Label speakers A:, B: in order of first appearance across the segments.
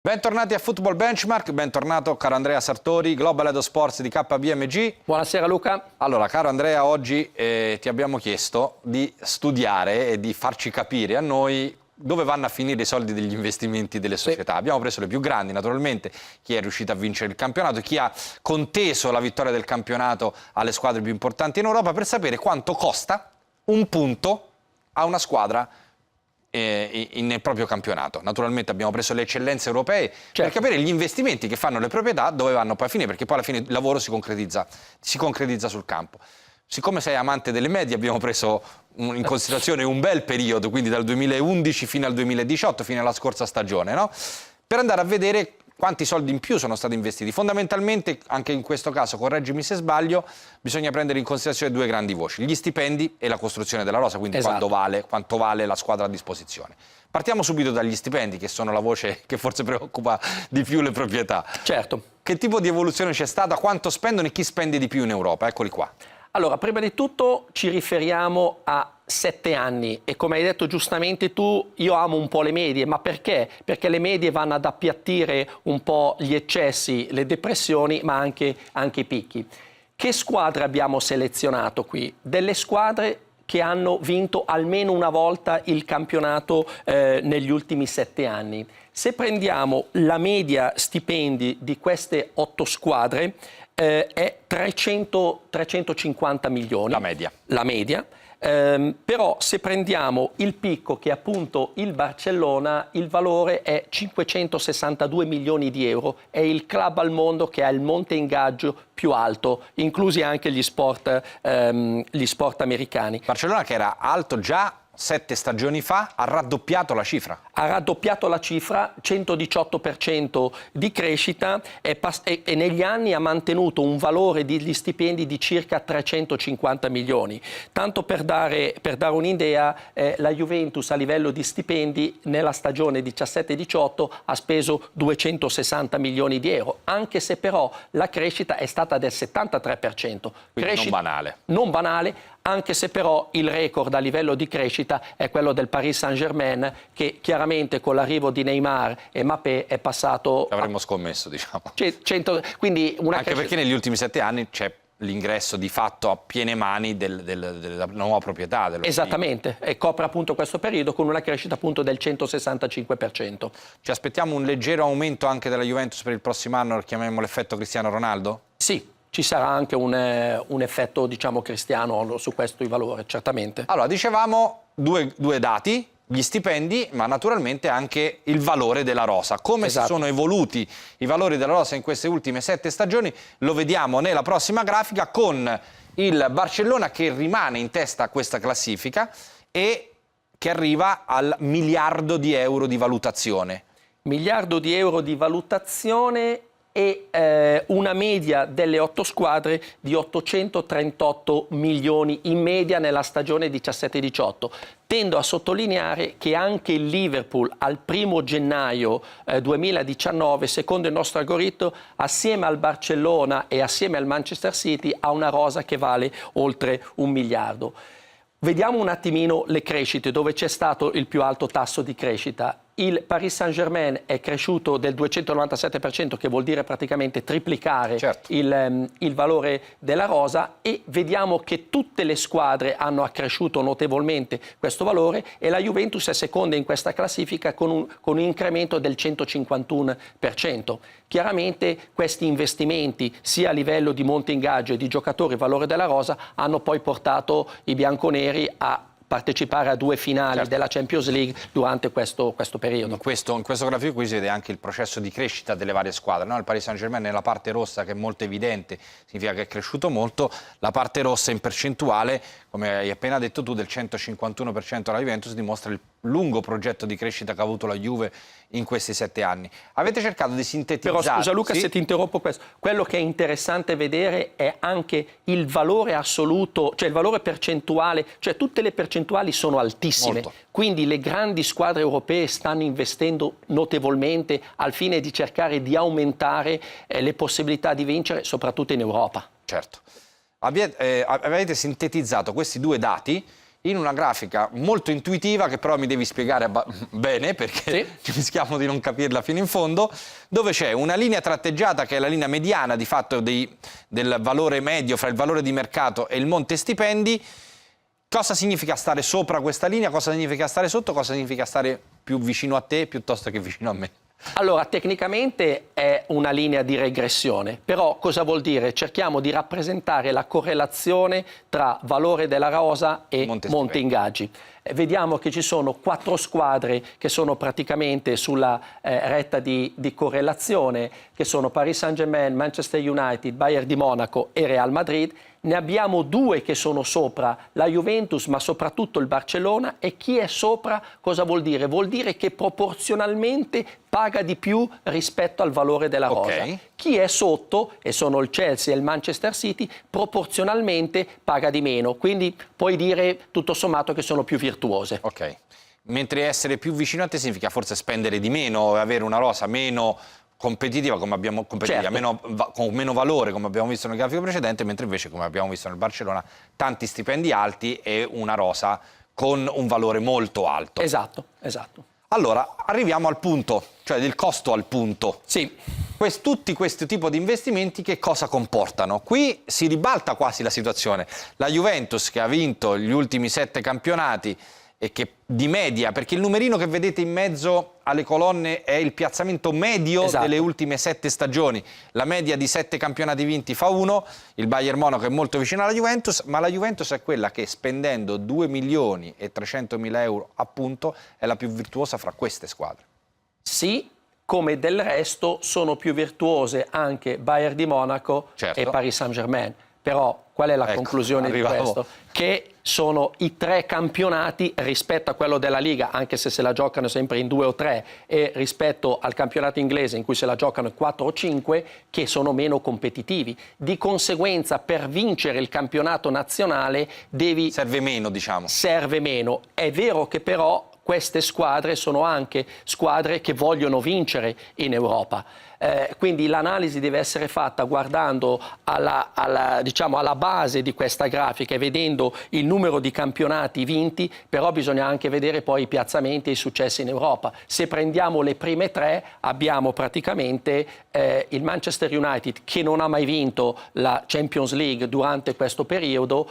A: Bentornati a Football Benchmark, bentornato caro Andrea Sartori, Global Head of Sports di KPMG.
B: Buonasera Luca.
A: Allora, caro Andrea, oggi ti abbiamo chiesto di studiare e di farci capire a noi dove vanno a finire i soldi degli investimenti delle società. Sì. Abbiamo preso le più grandi, naturalmente, chi è riuscito a vincere il campionato, chi ha conteso la vittoria del campionato alle squadre più importanti in Europa, per sapere quanto costa un punto a una squadra nel proprio campionato. Naturalmente abbiamo preso le eccellenze europee per capire gli investimenti che fanno le proprietà dove vanno poi a finire, perché poi alla fine il lavoro si concretizza sul campo. Siccome sei amante delle medie, abbiamo preso in considerazione un bel periodo, quindi dal 2011 fino al 2018, fino alla scorsa stagione, no? Per andare a vedere quanti soldi in più sono stati investiti. Fondamentalmente, anche in questo caso, correggimi se sbaglio, bisogna prendere in considerazione due grandi voci: gli stipendi e la costruzione della rosa, quindi quanto vale la squadra a disposizione. Partiamo subito dagli stipendi, che sono la voce che forse preoccupa di più le proprietà.
B: Certo.
A: Che tipo di evoluzione c'è stata? Quanto spendono e chi spende di più in Europa? Eccoli qua.
B: Allora, prima di tutto ci riferiamo a 7 anni e come hai detto giustamente tu, io amo un po' le medie, ma perché? Perché le medie vanno ad appiattire un po' gli eccessi, le depressioni, ma anche i picchi. Che squadre abbiamo selezionato qui? Delle squadre che hanno vinto almeno una volta il campionato negli ultimi 7 anni. Se prendiamo la media stipendi di queste 8 squadre, è 350 milioni. La media. Però se prendiamo il picco, che è appunto il Barcellona, il valore è 562 milioni di euro. È il club al mondo che ha il monte ingaggio più alto, inclusi anche gli sport americani.
A: Barcellona, che era alto già 7 stagioni fa, ha raddoppiato la cifra.
B: Ha raddoppiato la cifra, 118% di crescita e negli anni ha mantenuto un valore degli stipendi di circa 350 milioni. Tanto per dare un'idea, la Juventus a livello di stipendi nella stagione 17-18 ha speso 260 milioni di euro, anche se però la crescita è stata del 73%.
A: Quindi non banale.
B: Non banale, anche se però il record a livello di crescita è quello del Paris Saint-Germain, che chiaramente con l'arrivo di Neymar e Mbappé è passato...
A: Avremmo scommesso, diciamo.
B: Quindi
A: anche perché negli ultimi 7 anni c'è l'ingresso di fatto a piene mani della nuova proprietà.
B: Esattamente, e copre appunto questo periodo con una crescita appunto del 165%.
A: Ci aspettiamo un leggero aumento anche della Juventus per il prossimo anno, lo chiamiamo l'effetto Cristiano Ronaldo?
B: Sì. Ci sarà anche un effetto, diciamo, cristiano su questo i valori, certamente.
A: Allora, dicevamo due dati, gli stipendi, ma naturalmente anche il valore della rosa. Come si sono evoluti i valori della rosa in queste ultime 7 stagioni, lo vediamo nella prossima grafica, con il Barcellona che rimane in testa a questa classifica e che arriva al miliardo di euro di valutazione.
B: Miliardo di euro di valutazione e una media delle 8 squadre di 838 milioni in media nella stagione 17-18. Tendo a sottolineare che anche il Liverpool al 1° gennaio 2019, secondo il nostro algoritmo, assieme al Barcellona e assieme al Manchester City, ha una rosa che vale oltre 1 miliardo. Vediamo un attimino le crescite, dove c'è stato il più alto tasso di crescita. Il Paris Saint-Germain è cresciuto del 297%, che vuol dire praticamente triplicare il valore della rosa, e vediamo che tutte le squadre hanno accresciuto notevolmente questo valore e la Juventus è seconda in questa classifica con un incremento del 151%. Chiaramente questi investimenti, sia a livello di monte ingaggio e di giocatori valore della rosa, hanno poi portato i bianconeri a partecipare a 2 finali della Champions League durante questo periodo.
A: In questo grafico qui si vede anche il processo di crescita delle varie squadre, no? Il Paris Saint-Germain nella parte rossa, che è molto evidente, significa che è cresciuto molto. La parte rossa in percentuale, come hai appena detto tu, del 151% alla Juventus, dimostra il lungo progetto di crescita che ha avuto la Juve in questi 7 anni. Avete cercato di sintetizzare...
B: Però scusa Luca, se ti interrompo questo. Quello che è interessante vedere è anche il valore assoluto, cioè il valore percentuale, cioè tutte le percentuali sono altissime.
A: Molto.
B: Quindi le grandi squadre europee stanno investendo notevolmente al fine di cercare di aumentare le possibilità di vincere, soprattutto in Europa.
A: Certo. Avete sintetizzato questi due dati in una grafica molto intuitiva, che però mi devi spiegare bene, perché ci rischiamo di non capirla fino in fondo, dove c'è una linea tratteggiata che è la linea mediana di fatto del valore medio fra il valore di mercato e il monte stipendi. Cosa significa stare sopra questa linea? Cosa significa stare sotto? Cosa significa stare più vicino a te piuttosto che vicino a me?
B: Allora, tecnicamente è una linea di regressione, però cosa vuol dire? Cerchiamo di rappresentare la correlazione tra valore della rosa e monte ingaggi. Vediamo che ci sono 4 squadre che sono praticamente sulla retta di correlazione, che sono Paris Saint-Germain, Manchester United, Bayern di Monaco e Real Madrid. Ne abbiamo 2 che sono sopra, la Juventus ma soprattutto il Barcellona. E chi è sopra cosa vuol dire? Vuol dire che proporzionalmente paga di più rispetto al valore della rosa. Chi è sotto, e sono il Chelsea e il Manchester City, proporzionalmente paga di meno. Quindi puoi dire tutto sommato che sono più virtuose.
A: Ok, mentre essere più vicino a te significa forse spendere di meno, avere una rosa meno competitiva, con meno valore, come abbiamo visto nel grafico precedente, mentre invece, come abbiamo visto nel Barcellona, tanti stipendi alti e una rosa con un valore molto alto.
B: Esatto.
A: Allora, arriviamo al punto, cioè del costo al punto.
B: Sì.
A: Tutti questi tipi di investimenti che cosa comportano? Qui si ribalta quasi la situazione. La Juventus, che ha vinto gli ultimi 7 campionati e che di media, perché il numerino che vedete in mezzo alle colonne è il piazzamento medio delle ultime 7 stagioni. La media di 7 campionati vinti fa 1, il Bayern Monaco è molto vicino alla Juventus, ma la Juventus è quella che spendendo 2.300.000 euro appunto è la più virtuosa fra queste squadre.
B: Sì, come del resto sono più virtuose anche Bayern di Monaco e Paris Saint-Germain. Però qual è la conclusione di questo? Che sono i 3 campionati rispetto a quello della Liga, anche se la giocano sempre in 2 o 3, e rispetto al campionato inglese in cui se la giocano in 4 o 5, che sono meno competitivi. Di conseguenza, per vincere il campionato nazionale serve meno, diciamo. Serve meno. È vero che però queste squadre sono anche squadre che vogliono vincere in Europa. Quindi l'analisi deve essere fatta guardando alla base di questa grafica e vedendo il numero di campionati vinti, però bisogna anche vedere poi i piazzamenti e i successi in Europa. Se prendiamo le prime 3 abbiamo praticamente il Manchester United, che non ha mai vinto la Champions League durante questo periodo,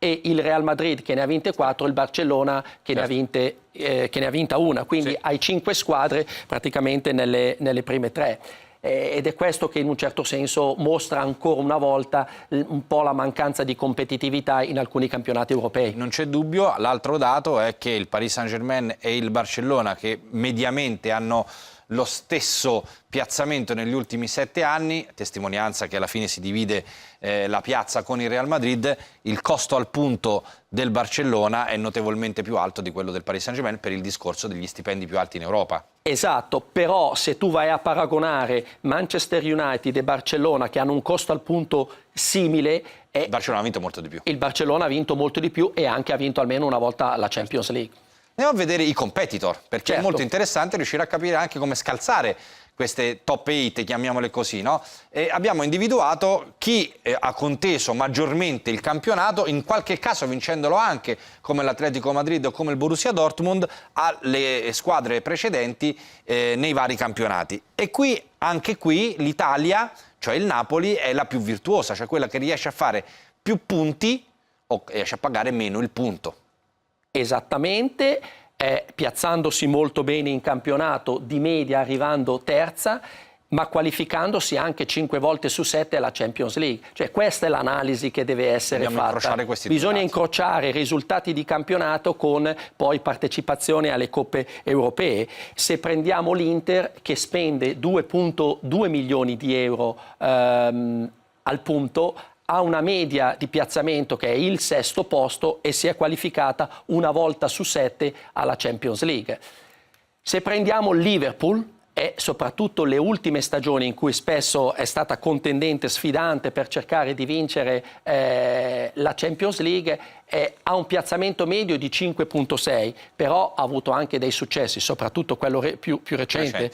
B: e il Real Madrid, che ne ha vinte 4, il Barcellona che ne ha vinta una, quindi hai 5 squadre praticamente nelle prime 3. Ed è questo che in un certo senso mostra ancora una volta un po' la mancanza di competitività in alcuni campionati europei.
A: Non c'è dubbio, l'altro dato è che il Paris Saint-Germain e il Barcellona, che mediamente hanno lo stesso piazzamento negli ultimi 7 anni, testimonianza che alla fine si divide la piazza con il Real Madrid, il costo al punto del Barcellona è notevolmente più alto di quello del Paris Saint-Germain per il discorso degli stipendi più alti in Europa.
B: Esatto, però se tu vai a paragonare Manchester United e Barcellona, che hanno un costo al punto simile,
A: il Barcellona ha vinto molto di più.
B: Il Barcellona ha vinto molto di più e anche ha vinto almeno una volta la Champions League.
A: Andiamo a vedere i competitor, perché è molto interessante riuscire a capire anche come scalzare queste top 8, chiamiamole così, no? E abbiamo individuato chi ha conteso maggiormente il campionato, in qualche caso vincendolo anche, come l'Atletico Madrid o come il Borussia Dortmund, alle squadre precedenti nei vari campionati. E anche qui l'Italia, cioè il Napoli, è la più virtuosa, cioè quella che riesce a fare più punti o riesce a pagare meno il punto.
B: Esattamente, piazzandosi molto bene in campionato, di media arrivando terza, ma qualificandosi anche 5 volte su 7 alla Champions League. Cioè questa è l'analisi che deve essere fatta. Bisogna incrociare i risultati di campionato con poi partecipazione alle coppe europee. Se prendiamo l'Inter, che spende 2,2 milioni di euro al punto, ha una media di piazzamento che è il 6° posto e si è qualificata una volta su 7 alla Champions League. Se prendiamo il Liverpool, e soprattutto le ultime stagioni in cui spesso è stata contendente, sfidante per cercare di vincere la Champions League, ha un piazzamento medio di 5,6, però ha avuto anche dei successi, soprattutto quello più recente,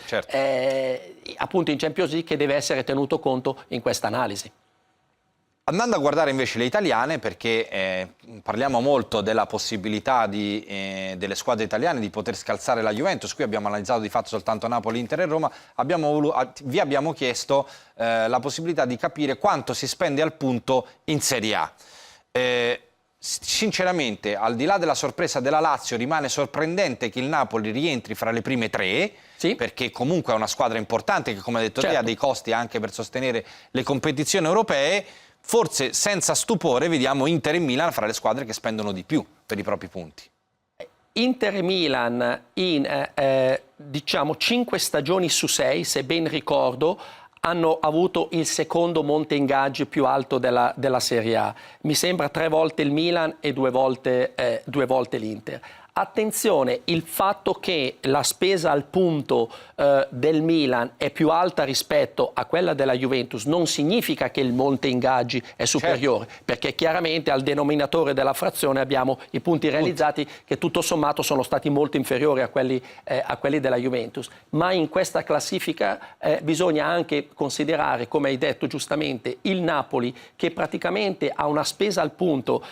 B: appunto in Champions League, che deve essere tenuto conto in questa analisi.
A: Andando a guardare invece le italiane, perché parliamo molto della possibilità delle squadre italiane di poter scalzare la Juventus, qui abbiamo analizzato di fatto soltanto Napoli, Inter e Roma, vi abbiamo chiesto la possibilità di capire quanto si spende al punto in Serie A. Sinceramente, al di là della sorpresa della Lazio, rimane sorprendente che il Napoli rientri fra le prime tre,
B: sì,
A: perché comunque è una squadra importante che, come ha detto te,
B: certo,
A: ha dei costi anche per sostenere le competizioni europee. Forse senza stupore vediamo Inter e Milan fra le squadre che spendono di più per i propri punti.
B: Inter e Milan in diciamo 5 stagioni su 6, se ben ricordo, hanno avuto il secondo monte ingaggi più alto della Serie A. Mi sembra 3 volte il Milan e 2 volte l'Inter. Attenzione, il fatto che la spesa al punto del Milan è più alta rispetto a quella della Juventus non significa che il monte ingaggi è superiore, certo, perché chiaramente al denominatore della frazione abbiamo i punti realizzati che tutto sommato sono stati molto inferiori a quelli della Juventus. Ma in questa classifica bisogna anche considerare, come hai detto giustamente, il Napoli, che praticamente ha una spesa al punto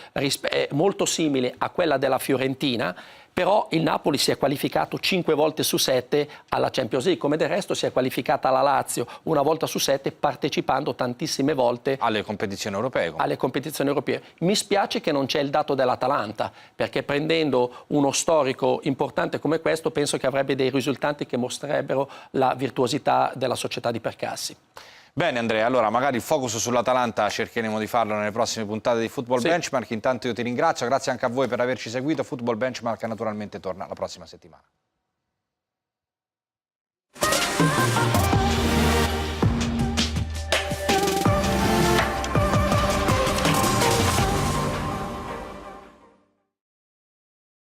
B: molto simile a quella della Fiorentina. Però il Napoli si è qualificato 5 volte su 7 alla Champions League, come del resto si è qualificata la Lazio una volta su 7, partecipando tantissime volte
A: alle competizioni
B: europee. Mi spiace che non c'è il dato dell'Atalanta, perché prendendo uno storico importante come questo penso che avrebbe dei risultati che mostrerebbero la virtuosità della società di Percassi.
A: Bene Andrea, allora magari il focus sull'Atalanta cercheremo di farlo nelle prossime puntate di Football Benchmark. Intanto io ti ringrazio, grazie anche a voi per averci seguito. Football Benchmark naturalmente torna la prossima settimana.